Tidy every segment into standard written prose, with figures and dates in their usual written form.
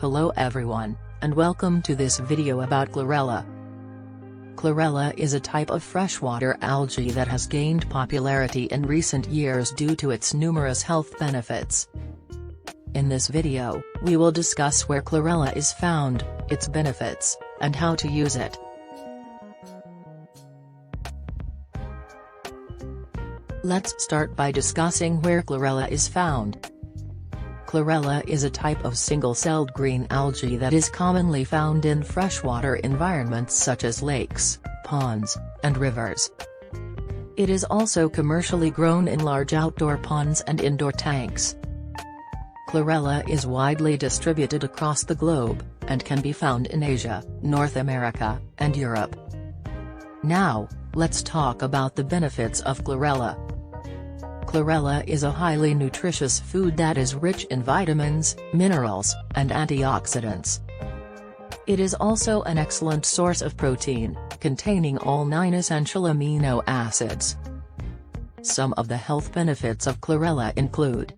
Hello everyone, and welcome to this video about chlorella. Chlorella is a type of freshwater algae that has gained popularity in recent years due to its numerous health benefits. In this video, we will discuss where chlorella is found, its benefits, and how to use it. Let's start by discussing where chlorella is found. Chlorella is a type of single-celled green algae that is commonly found in freshwater environments such as lakes, ponds, and rivers. It is also commercially grown in large outdoor ponds and indoor tanks. Chlorella is widely distributed across the globe, and can be found in Asia, North America, and Europe. Now, let's talk about the benefits of chlorella. Chlorella is a highly nutritious food that is rich in vitamins, minerals, and antioxidants. It is also an excellent source of protein, containing all 9 essential amino acids. Some of the health benefits of chlorella include: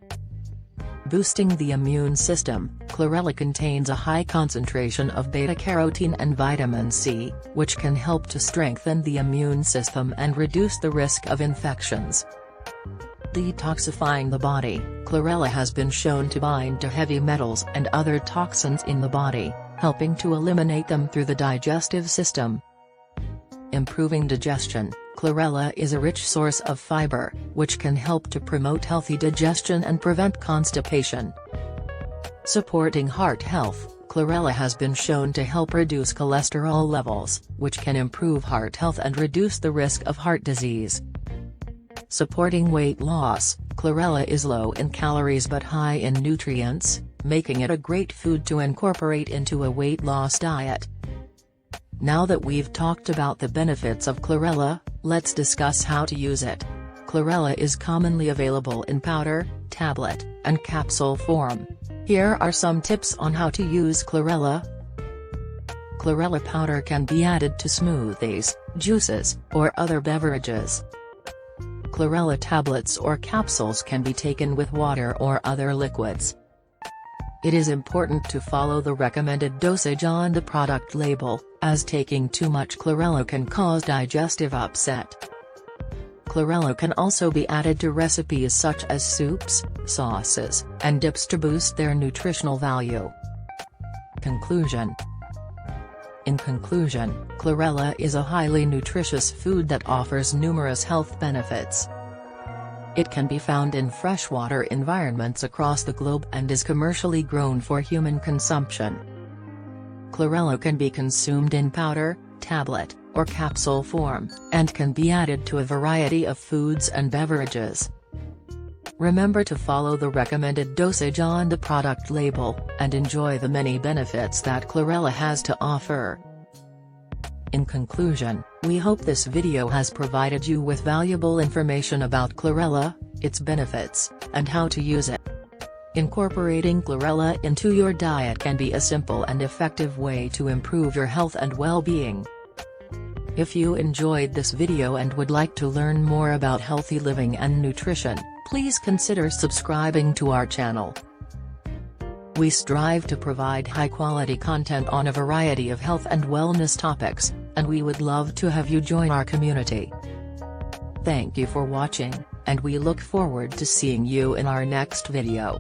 boosting the immune system. Chlorella contains a high concentration of beta-carotene and vitamin C, which can help to strengthen the immune system and reduce the risk of infections. Detoxifying the body. Chlorella has been shown to bind to heavy metals and other toxins in the body, helping to eliminate them through the digestive system. Improving digestion. Chlorella is a rich source of fiber, which can help to promote healthy digestion and prevent constipation. Supporting heart health. Chlorella has been shown to help reduce cholesterol levels, which can improve heart health and reduce the risk of heart disease. Supporting weight loss. Chlorella is low in calories but high in nutrients, making it a great food to incorporate into a weight loss diet. Now that we've talked about the benefits of chlorella, let's discuss how to use it. Chlorella is commonly available in powder, tablet, and capsule form. Here are some tips on how to use chlorella. Chlorella powder can be added to smoothies, juices, or other beverages. Chlorella tablets or capsules can be taken with water or other liquids. It is important to follow the recommended dosage on the product label, as taking too much chlorella can cause digestive upset. Chlorella can also be added to recipes such as soups, sauces, and dips to boost their nutritional value. Conclusion. In conclusion, chlorella is a highly nutritious food that offers numerous health benefits. It can be found in freshwater environments across the globe and is commercially grown for human consumption. Chlorella can be consumed in powder, tablet, or capsule form, and can be added to a variety of foods and beverages. Remember to follow the recommended dosage on the product label, and enjoy the many benefits that chlorella has to offer. In conclusion, we hope this video has provided you with valuable information about chlorella, its benefits, and how to use it. Incorporating chlorella into your diet can be a simple and effective way to improve your health and well-being. If you enjoyed this video and would like to learn more about healthy living and nutrition, please consider subscribing to our channel. We strive to provide high-quality content on a variety of health and wellness topics, and we would love to have you join our community. Thank you for watching, and we look forward to seeing you in our next video.